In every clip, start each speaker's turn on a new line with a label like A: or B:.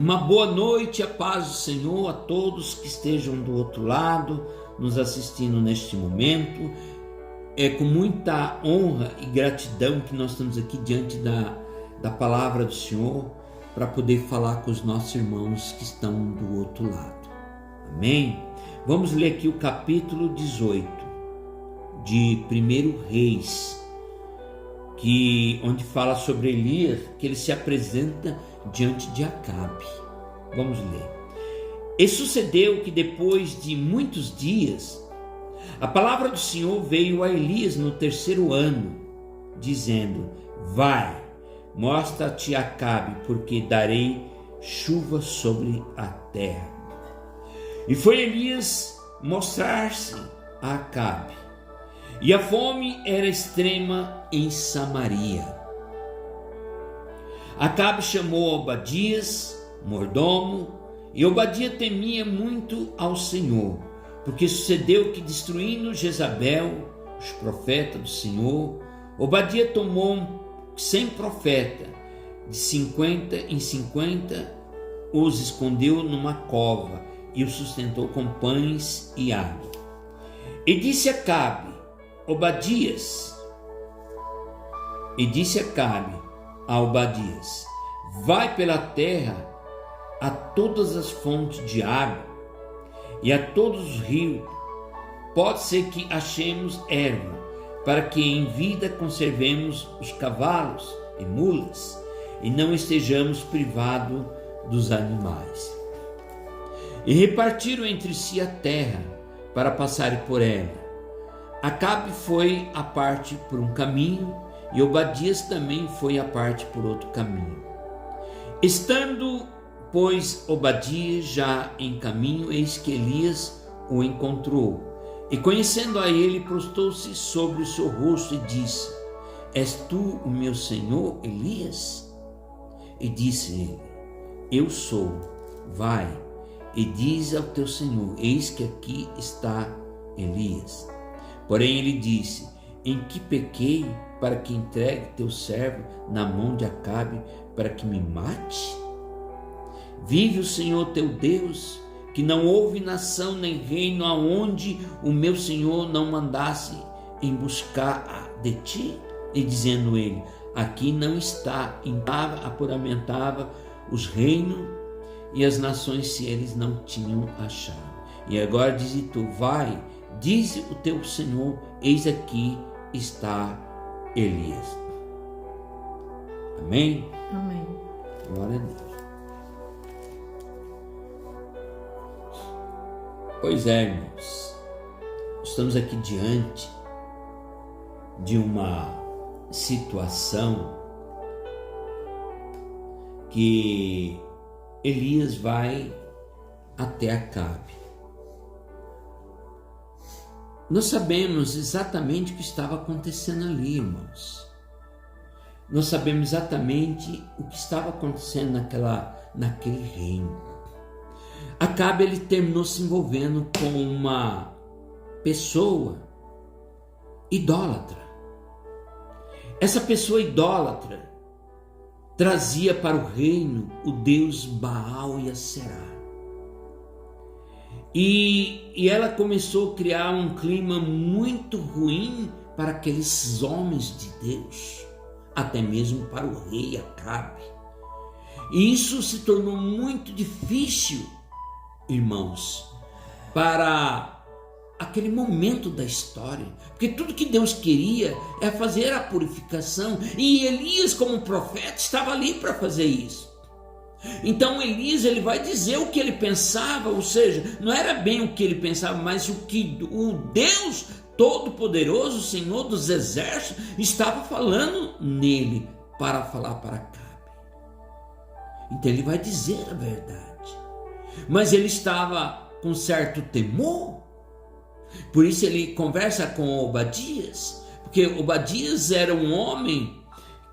A: Uma boa noite, a paz do Senhor a todos que estejam do outro lado, nos assistindo neste momento. É com muita honra e gratidão que nós estamos aqui diante da palavra do Senhor para poder falar com os nossos irmãos que estão do outro lado. Amém? Vamos ler aqui o capítulo 18 de 1 Reis, onde fala sobre Elias, que ele se apresenta diante de Acabe. Vamos ler. E sucedeu que depois de muitos dias, a palavra do Senhor veio a Elias no 3º ano, dizendo: vai, mostra-te a Acabe, porque darei chuva sobre a terra. E foi Elias mostrar-se a Acabe, e a fome era extrema em Samaria. Acabe chamou Obadias, mordomo, e Obadias temia muito ao Senhor, porque sucedeu que, destruindo Jezabel, os profetas do Senhor, Obadias tomou 100 profetas, de 50 em 50, os escondeu numa cova e os sustentou com pães e água. E disse Acabe a Obadias: vai pela terra a todas as fontes de água e a todos os rios, pode ser que achemos erva, para que em vida conservemos os cavalos e mulas e não estejamos privados dos animais. E repartiram entre si a terra para passarem por ela. Acabe foi a parte por um caminho, e Obadias também foi a parte por outro caminho. Estando, pois, Obadias já em caminho, eis que Elias o encontrou, e conhecendo a ele, prostou-se sobre o seu rosto e disse: és tu o meu senhor Elias? E disse ele: eu sou. Vai e diz ao teu senhor: eis que aqui está Elias. Porém ele disse: em que pequei para que entregue teu servo na mão de Acabe para que me mate? Vive o Senhor teu Deus, que não houve nação nem reino aonde o meu Senhor não mandasse em buscar de ti. E dizendo ele: aqui não está, apuramentava os reinos e as nações se eles não tinham achado. E agora diz tu: vai, diz o teu Senhor, eis aqui está Elias. Amém?
B: Amém.
A: Glória a Deus. Pois é, irmãos, estamos aqui diante de uma situação que Elias vai até Acabe. Nós sabemos exatamente o que estava acontecendo ali, irmãos. Nós sabemos exatamente o que estava acontecendo naquele reino. Acabe, ele terminou se envolvendo com uma pessoa idólatra. Essa pessoa idólatra trazia para o reino o deus Baal e Aserá. E ela começou a criar um clima muito ruim para aqueles homens de Deus, até mesmo para o rei Acabe. E isso se tornou muito difícil, irmãos, para aquele momento da história, porque tudo que Deus queria é fazer a purificação, e Elias, como profeta, estava ali para fazer isso. Então Elias, ele vai dizer o que ele pensava, ou seja, não era bem o que ele pensava, mas o que o Deus Todo-Poderoso, o Senhor dos Exércitos, estava falando nele para falar para Acabe. Então ele vai dizer a verdade, mas ele estava com certo temor. Por isso ele conversa com Obadias, porque Obadias era um homem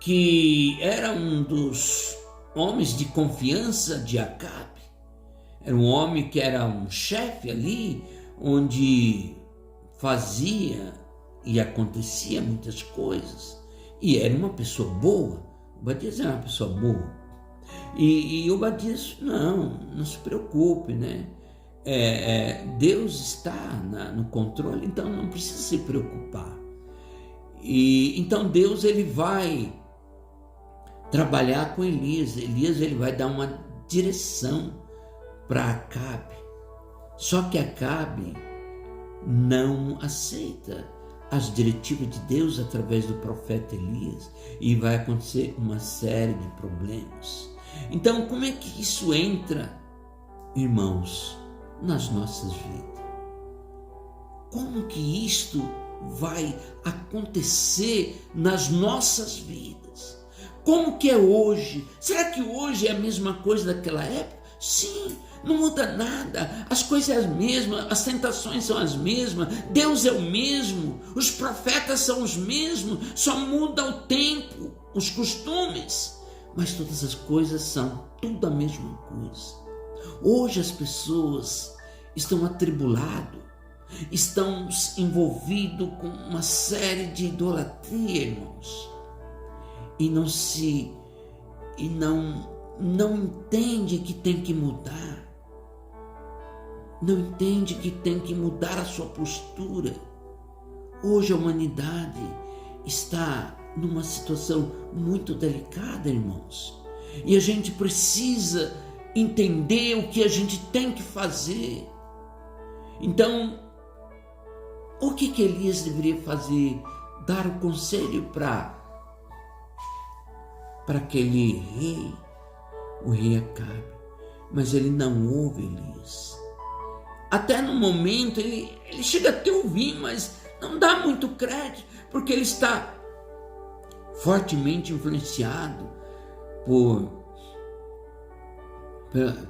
A: que era um dos homens de confiança de Acabe. Era um homem que era um chefe ali, onde fazia e acontecia muitas coisas, e era uma pessoa boa. Obadias era uma pessoa boa. E Obadias, não se preocupe, né? Deus está no controle, então não precisa se preocupar. E então Deus ele vai trabalhar com Elias. Elias ele vai dar uma direção para Acabe. Só que Acabe não aceita as diretivas de Deus através do profeta Elias, e vai acontecer uma série de problemas. Então, como é que isso entra, irmãos, nas nossas vidas? Como que isto vai acontecer nas nossas vidas? Como que é hoje? Será que hoje é a mesma coisa daquela época? Sim, não muda nada, as coisas são as mesmas, as tentações são as mesmas, Deus é o mesmo, os profetas são os mesmos, só muda o tempo, os costumes, mas todas as coisas são tudo a mesma coisa. Hoje as pessoas estão atribuladas, estão envolvidos com uma série de idolatria, irmãos, e não entende que tem que mudar, não entende que tem que mudar a sua postura. Hoje a humanidade está numa situação muito delicada, irmãos, e a gente precisa entender o que a gente tem que fazer. Então, o que Elias deveria fazer? Dar o conselho para aquele rei, o rei Acabe, mas ele não ouve Elias. Até no momento ele chega até ouvir, mas não dá muito crédito, porque ele está fortemente influenciado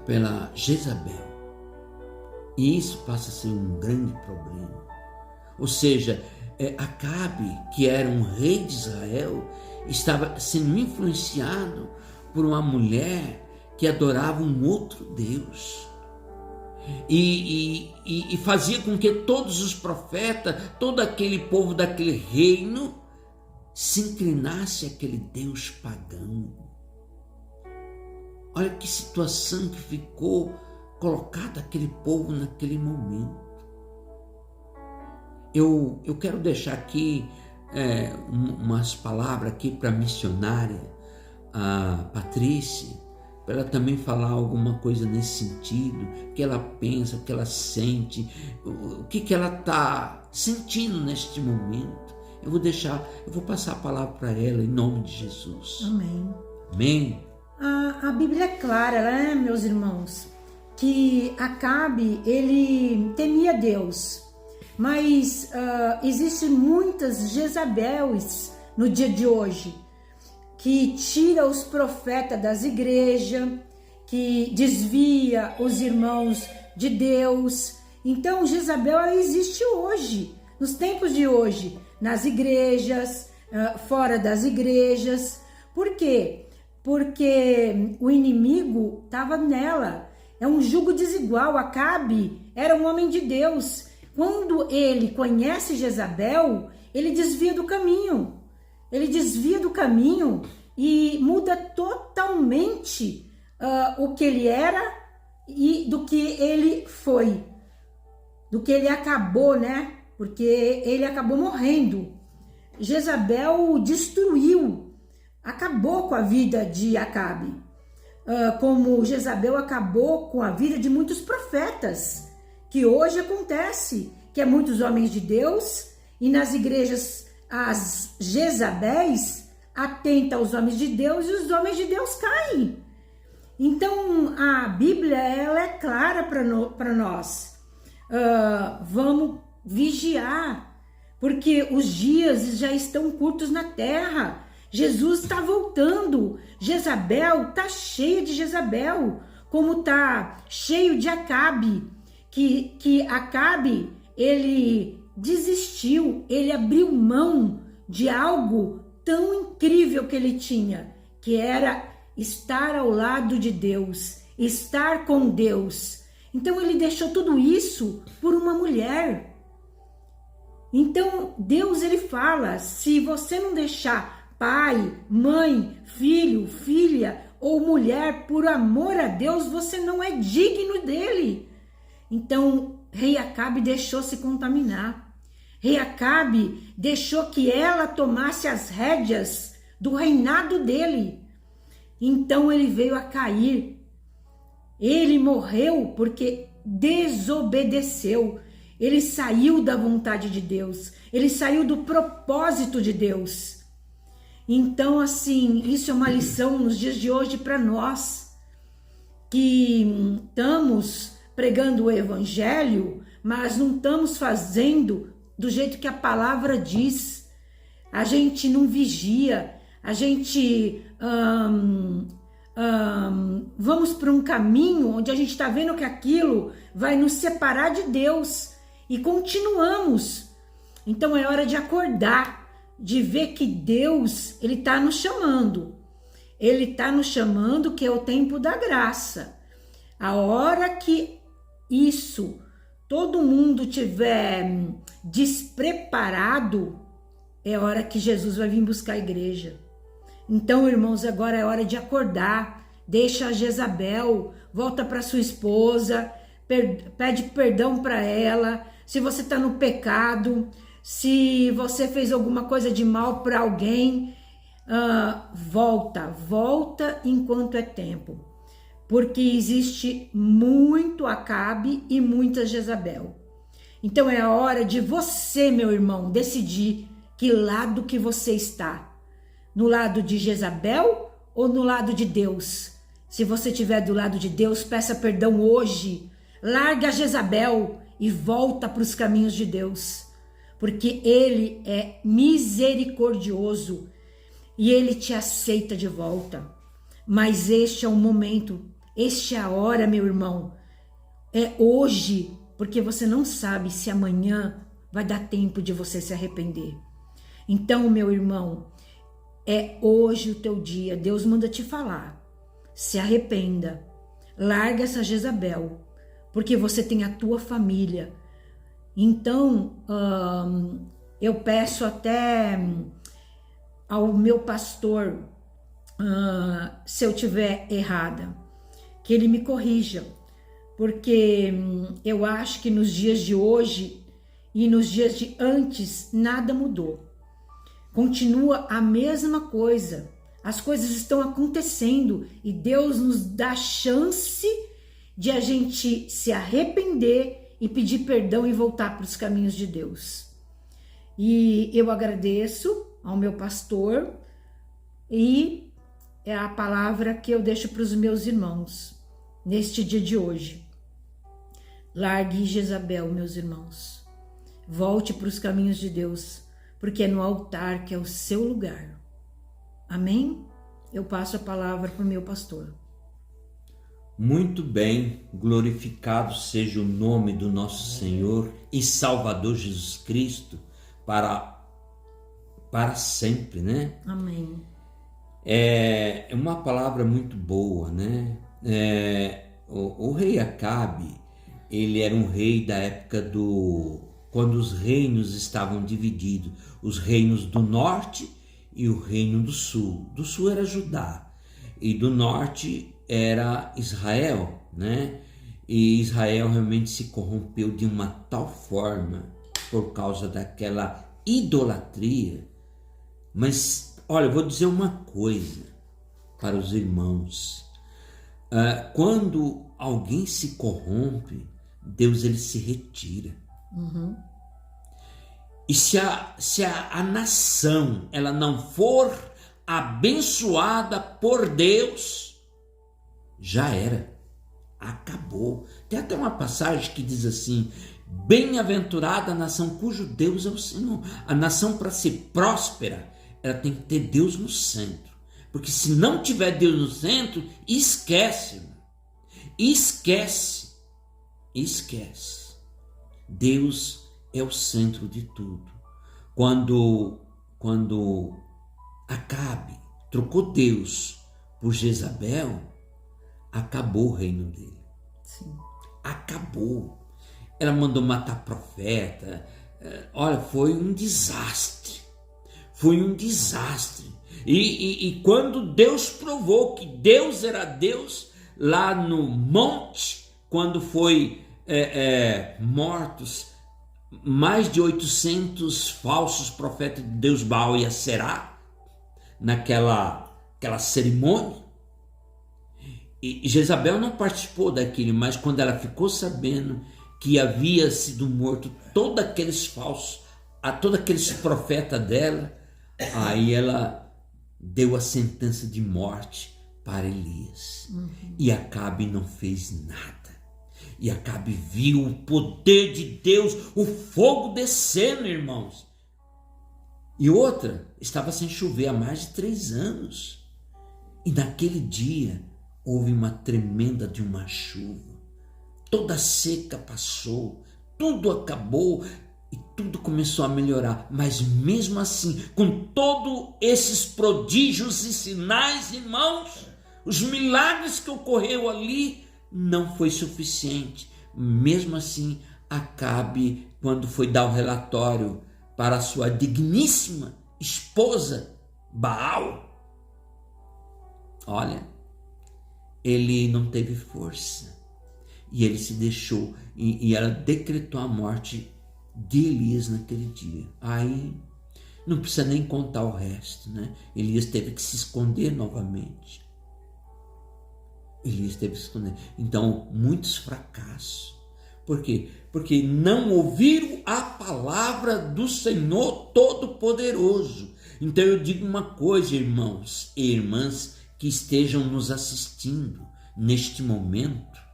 A: pela Jezabel. E isso passa a ser um grande problema. Ou seja, Acabe, que era um rei de Israel, estava sendo influenciado por uma mulher que adorava um outro Deus. E fazia com que todos os profetas, todo aquele povo daquele reino, se inclinasse àquele Deus pagão. Olha que situação que ficou colocado aquele povo naquele momento. Eu quero deixar aqui umas palavras aqui para a missionária, a Patrícia, para ela também falar alguma coisa nesse sentido, o que ela pensa, o que ela sente, o que ela está sentindo neste momento. Eu vou passar a palavra para ela em nome de Jesus.
B: Amém.
A: Amém.
B: A Bíblia é clara, né, meus irmãos, que Acabe, ele temia Deus, mas existem muitas Jezabéis no dia de hoje, que tira os profetas das igrejas, que desvia os irmãos de Deus. Então Jezabel, ela existe hoje, nos tempos de hoje, nas igrejas, fora das igrejas. Por quê? Porque o inimigo estava nela. É um jugo desigual. Acabe era um homem de Deus. Quando ele conhece Jezabel, ele desvia do caminho. Ele desvia do caminho e muda totalmente o que ele era e do que ele foi. Do que ele acabou, né? Porque ele acabou morrendo. Jezabel destruiu, acabou com a vida de Acabe. Como Jezabel acabou com a vida de muitos profetas, que hoje acontece, que é muitos homens de Deus, e nas igrejas as Jezabéis atentam aos homens de Deus e os homens de Deus caem. Então a Bíblia, ela é clara para nós. Vamos vigiar, porque os dias já estão curtos na terra. Jesus está voltando. Jezabel está cheia de Jezabel, como está cheio de Acabe, que Acabe, ele desistiu, ele abriu mão de algo tão incrível que ele tinha, que era estar ao lado de Deus, estar com Deus. Então ele deixou tudo isso por uma mulher. Então Deus, ele fala, se você não deixar pai, mãe, filho, filha, ou mulher, por amor a Deus, você não é digno dele. Então, rei Acabe deixou se contaminar. Rei Acabe deixou que ela tomasse as rédeas do reinado dele. Então ele veio a cair. Ele morreu porque desobedeceu. Ele saiu da vontade de Deus. Ele saiu do propósito de Deus. Então, assim, isso é uma lição nos dias de hoje para nós que estamos pregando o evangelho, mas não estamos fazendo do jeito que a palavra diz. A gente não vigia, a gente vamos para um caminho onde a gente está vendo que aquilo vai nos separar de Deus e continuamos. Então é hora de acordar, de ver que Deus, ele está nos chamando. Ele está nos chamando, que é o tempo da graça. A hora que isso, todo mundo tiver despreparado, é hora que Jesus vai vir buscar a igreja. Então, irmãos, agora é hora de acordar. Deixa a Jezabel, volta para sua esposa, pede perdão para ela. Se você está no pecado, se você fez alguma coisa de mal para alguém, volta enquanto é tempo. Porque existe muito Acabe e muita Jezabel. Então é a hora de você, meu irmão, decidir que lado que você está. No lado de Jezabel ou no lado de Deus? Se você estiver do lado de Deus, peça perdão hoje. Larga Jezabel e volta para os caminhos de Deus. Porque Ele é misericordioso e Ele te aceita de volta. Mas este é o momento, este é a hora, meu irmão. É hoje, porque você não sabe se amanhã vai dar tempo de você se arrepender. Então, meu irmão, é hoje o teu dia. Deus manda te falar. Se arrependa. Larga essa Jezabel, porque você tem a tua família. Então, eu peço até ao meu pastor, se eu tiver errada, que ele me corrija, porque eu acho que nos dias de hoje e nos dias de antes nada mudou. Continua a mesma coisa. As coisas estão acontecendo e Deus nos dá chance de a gente se arrepender e pedir perdão e voltar para os caminhos de Deus. E eu agradeço ao meu pastor e é a palavra que eu deixo para os meus irmãos neste dia de hoje. Largue Jezabel, meus irmãos. Volte para os caminhos de Deus, porque é no altar que é o seu lugar. Amém? Eu passo a palavra para o meu pastor.
A: Muito bem, glorificado seja o nome do nosso Senhor e Salvador Jesus Cristo para sempre, né?
B: Amém.
A: É uma palavra muito boa, né? O rei Acabe, ele era um rei da época quando os reinos estavam divididos, os reinos do norte e o reino do sul. Do sul era Judá e do norte era Israel, né? E Israel realmente se corrompeu de uma tal forma por causa daquela idolatria. Mas, olha, eu vou dizer uma coisa para os irmãos. Quando alguém se corrompe, Deus ele se retira.
B: Uhum.
A: E se a nação ela não for abençoada por Deus, já era, acabou. Tem até uma passagem que diz assim: bem-aventurada a nação cujo Deus é o Senhor. A nação, para ser próspera, ela tem que ter Deus no centro, porque se não tiver Deus no centro, esquece. Deus é o centro de tudo. Quando Acabe trocou Deus por Jezabel, acabou o reino dele.
B: Sim.
A: Acabou. Ela mandou matar profeta. Olha, foi um desastre. E quando Deus provou que Deus era Deus, lá no monte, quando foi mortos mais de 800 falsos profetas de Deus Baal e Aserá, naquela cerimônia, e Jezabel não participou daquilo, mas quando ela ficou sabendo que havia sido morto todos aqueles falsos, todos aqueles profetas dela, aí ela deu a sentença de morte para Elias. E Acabe não fez nada. E Acabe viu o poder de Deus, o fogo descendo, irmãos. E outra, estava sem chover há mais de 3 anos. E naquele dia houve uma tremenda de uma chuva. Toda a seca passou, tudo acabou e tudo começou a melhorar. Mas mesmo assim, com todos esses prodígios e sinais, irmãos, os milagres que ocorreu ali, não foi suficiente. Mesmo assim, Acabe, quando foi dar o relatório para a sua digníssima esposa Baal, olha, ele não teve força. E ele se deixou, e ela decretou a morte de Elias naquele dia. Aí, não precisa nem contar o resto, né? Elias teve que se esconder novamente. Elias teve que se esconder. Então, muitos fracassos. Por quê? Porque não ouviram a palavra do Senhor Todo-Poderoso. Então, eu digo uma coisa, irmãos e irmãs que estejam nos assistindo neste momento.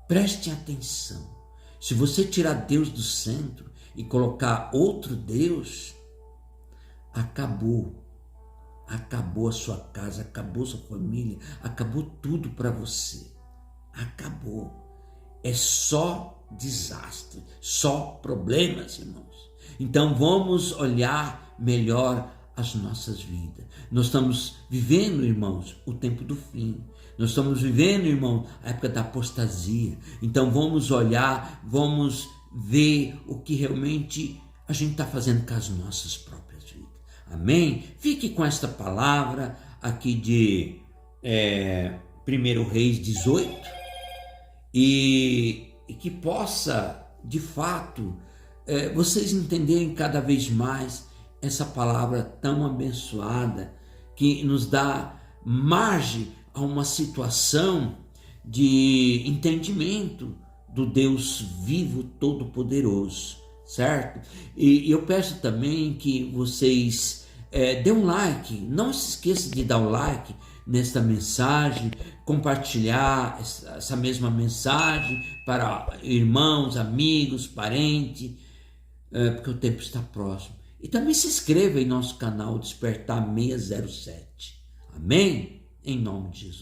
A: Preste atenção. Se você tirar Deus do centro e colocar outro Deus, acabou. Acabou a sua casa, acabou a sua família, acabou tudo para você. Acabou. É só desastre, só problemas, irmãos. Então vamos olhar melhor as nossas vidas. Nós estamos vivendo, irmãos, o tempo do fim. Nós estamos vivendo, irmão, a época da apostasia. Então vamos olhar, vamos ver o que realmente a gente está fazendo com as nossas próprias vidas. Amém? Fique com esta palavra aqui de 1 Reis 18 e que possa, de fato, vocês entenderem cada vez mais essa palavra tão abençoada que nos dá margem a uma situação de entendimento do Deus vivo todo-poderoso, certo? E eu peço também que vocês dêem um like, não se esqueça de dar um like nesta mensagem, compartilhar essa mesma mensagem para irmãos, amigos, parentes, porque o tempo está próximo. E também se inscreva em nosso canal Despertar 607. Amém? Em nome de Jesus.